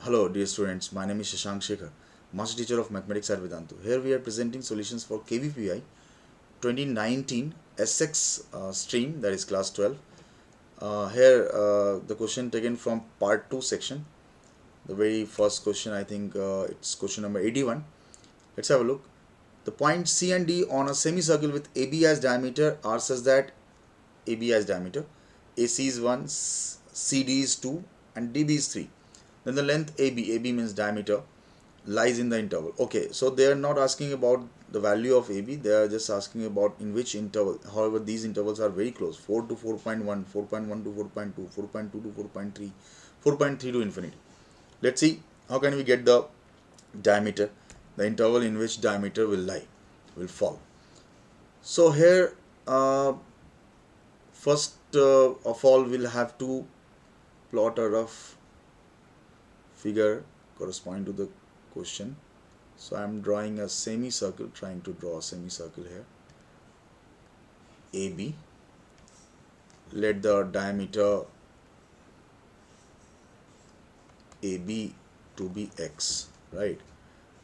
Hello dear students, my name is Shashank, Master Teacher of Mathematics at Vedantu. Here we are presenting solutions for KVPY 2019 SX stream, that is class 12. Here the question taken from part 2 section. The very first question, I think it's question number 81. Let's have a look. The points C and D on a semicircle with AB as diameter are such that AB as diameter, AC is 1, CD is 2 and DB is 3. Then the length AB means diameter, lies in the interval. Okay, so they are not asking about the value of AB, they are just asking about in which interval. However, these intervals are very close, 4 to 4.1, 4.1 to 4.2, 4.2 to 4.3, 4.3 to infinity. Let's see how can we get the diameter, the interval in which diameter will fall. So here first of all we'll have to plot a rough figure corresponding to the question. So I'm drawing a semicircle, trying to draw a semicircle here. AB. Let the diameter AB to be x, right?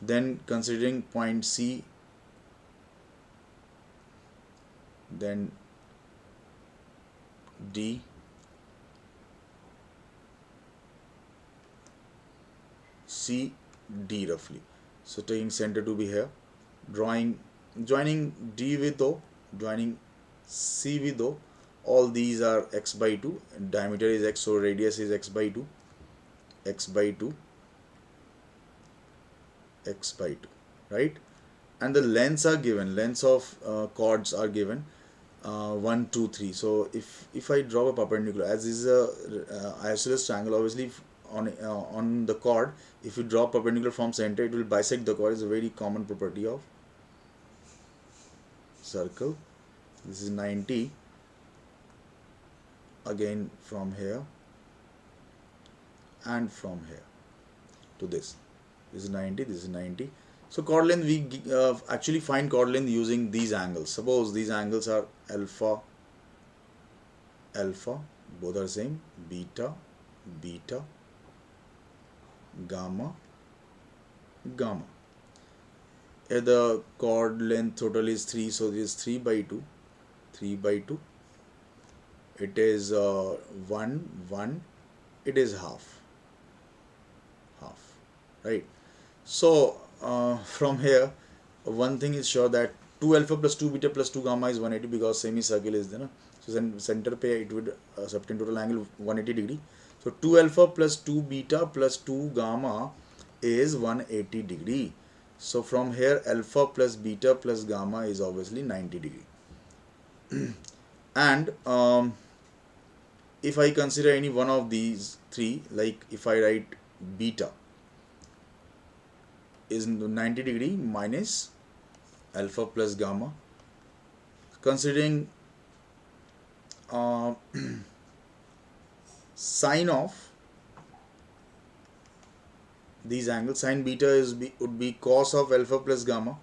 Then considering point C, then D, C, D roughly. So taking center to be here, joining D with O, joining C with O. All these are x by 2, diameter is x, so radius is x by 2, x by 2, x by 2, right? And the lengths are given, lengths of chords are given, 1, 2, 3. So if I draw a perpendicular, as is a isosceles triangle, obviously on the chord, if you draw perpendicular from center, it will bisect the chord. Is a very common property of circle. This is 90. Again from here and from here to this. This is 90. This is 90. So chord length, we actually find chord length using these angles. Suppose these angles are alpha, alpha, both are same, beta, beta, gamma, gamma. Here the chord length total is 3, so this is 3 by 2, 3 by 2. It is 1, 1, it is half, right? So from here, one thing is sure that 2 alpha plus 2 beta plus 2 gamma is 180 because semicircle is there. No? So center pe it would subtend total angle 180 degree. So 2 alpha plus 2 beta plus 2 gamma is 180 degree. So from here alpha plus beta plus gamma is obviously 90 degree. And if I consider any one of these three, like if I write beta is 90 degree minus alpha plus gamma, considering sine of these angles, sine beta would be cos of alpha plus gamma,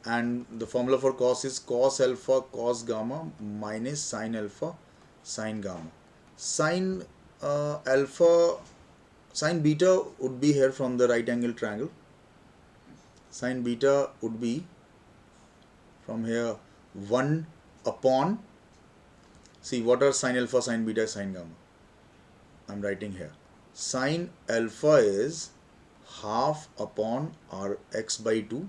and the formula for cos is cos alpha cos gamma minus sine alpha sine gamma. Sine sine beta would be here from the right angle triangle. Sine beta would be from here 1 upon, see what are sine alpha, sine beta, sine gamma. I'm writing here. Sine alpha is half upon r x by 2.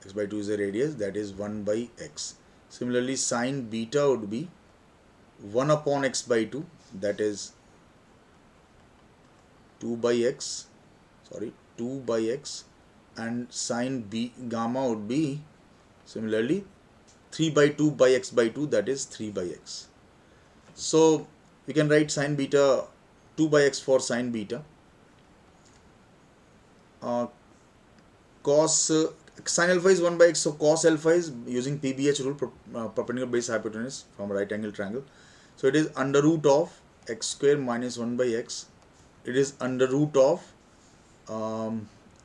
X by 2 is the radius, that is 1 by x. Similarly, sine beta would be 1 upon x by 2, that is 2 by x, 2 by x, and sine gamma would be similarly 3 by 2 by x by 2, that is 3 by x. So we can write sine beta 2 by x for sine beta. Cos sine alpha is 1 by x, so cos alpha is using PBH rule, perpendicular base hypotenuse from a right angle triangle. So it is under root of x square minus 1 by x. It is under root of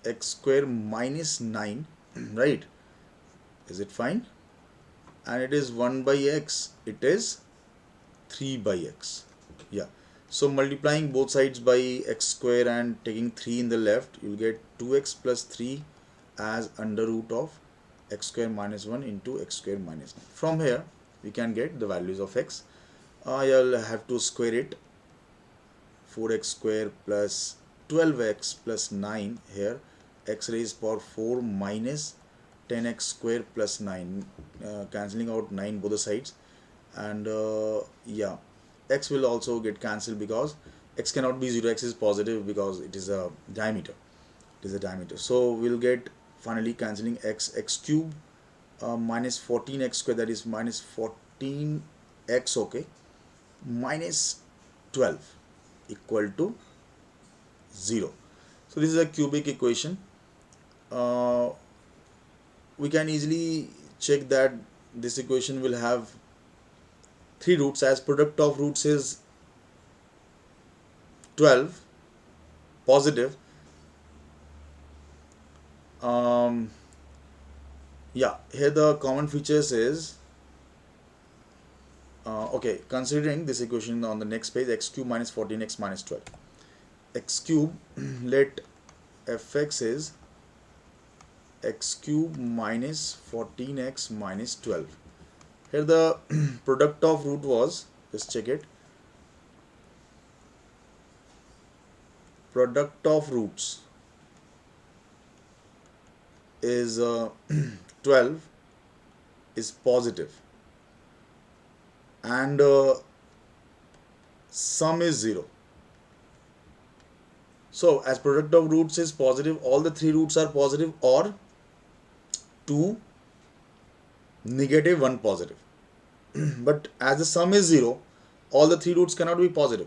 x square minus 9, right? Is it fine? And it is 1 by x, it is 3 by x. Yeah. So multiplying both sides by x square and taking 3 in the left, you'll get 2x plus 3 as under root of x square minus 1 into x square minus 9. From here, we can get the values of x. I'll have to square it. 4x square plus 12x plus 9 here, x raised power 4 minus 10x square plus 9, cancelling out 9 both the sides, and yeah, x will also get cancelled because x cannot be 0, x is positive because it is a diameter, so we'll get finally cancelling x cube minus 14x square, that is minus 14x, okay, minus 12 equal to 0. So this is a cubic equation. We can easily check that this equation will have 3 roots, as product of roots is 12 positive. Yeah, here the common features is okay, considering this equation on the next page, x cube minus 14x minus 12, x cube let fx is x cube minus 14x minus 12. Here the product of root was, just check it, product of roots is 12 is positive, and sum is 0. So as product of roots is positive, all the 3 roots are positive, or 2 negative 1 positive. But as the sum is 0, all the 3 roots cannot be positive.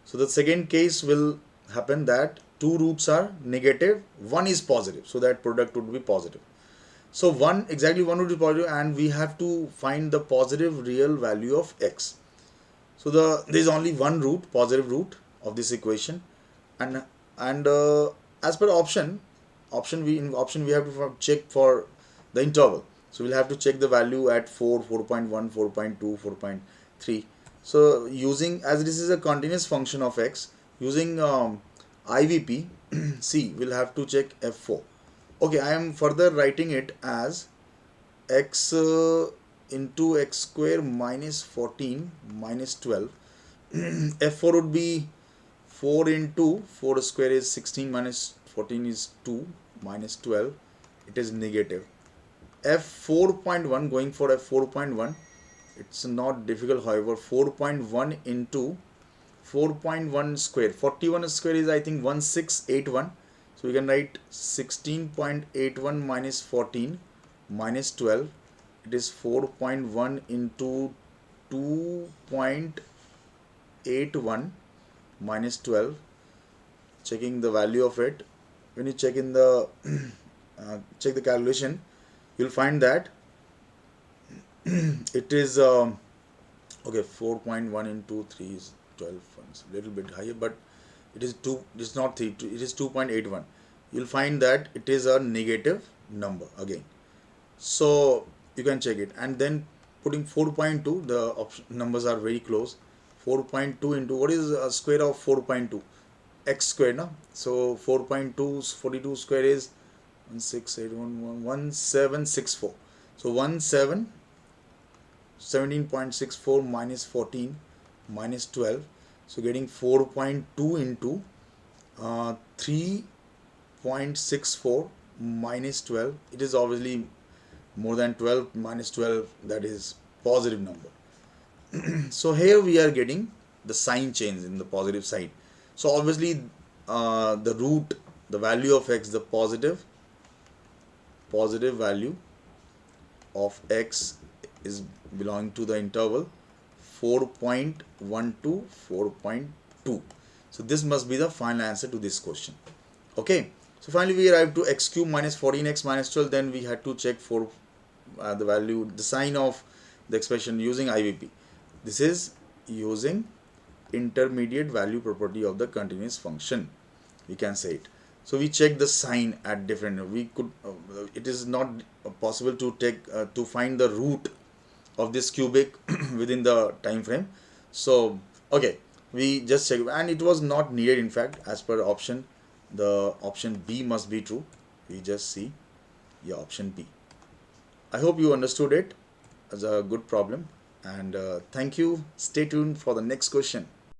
So the second case will happen that 2 roots are negative, 1 is positive, so that product would be positive. So exactly 1 would be positive, and we have to find the positive real value of x. So there is only one root, positive root of this equation, and as per option we have to check for the interval. So we'll have to check the value at 4, 4.1, 4.2, 4.3. So using, as this is a continuous function of x, using IVP, see, we'll have to check f4. Okay, I am further writing it as x into x square minus 14 minus 12. f4 would be 4 into 4 square is 16 minus 14 is 2 minus 12, it is negative. f4.1, going for f4.1, it's not difficult, however, 4.1 into 4.1 square, 41 square is I think 1681, so we can write 16.81 minus 14 minus 12, it is 4.1 into 2.81 minus 12. Checking the value of it, when you check in the check the calculation, you'll find that it is okay, 4.1 into 3 is 12, it's a little bit higher, but it is 2, it is not 3, it is 2.81. You'll find that it is a negative number again, so you can check it, and then putting 4.2, the numbers are very close. 4.2 into, what is a square of 4.2? X square, no? So 4.2, 42 square is 1764. So 17.64 minus 14 minus 12. So getting 4.2 into 3.64 minus 12. It is obviously more than 12, minus 12, that is positive number. So here we are getting the sign change in the positive side. So obviously the root, the value of x, the positive value of x is belonging to the interval 4.1 to 4.2. So this must be the final answer to this question. Okay, so finally we arrived to x cube minus 14x minus 12. Then we had to check for the value, the sign of the expression using IVP. This is using intermediate value property of the continuous function, we can say it. So we check the sign at different, we could it is not possible to take to find the root of this cubic within the time frame. So okay, we just check, and it was not needed. In fact, as per option, the option B must be true. We just see, yeah, option B. I hope you understood it as a good problem, and thank you. Stay tuned for the next question.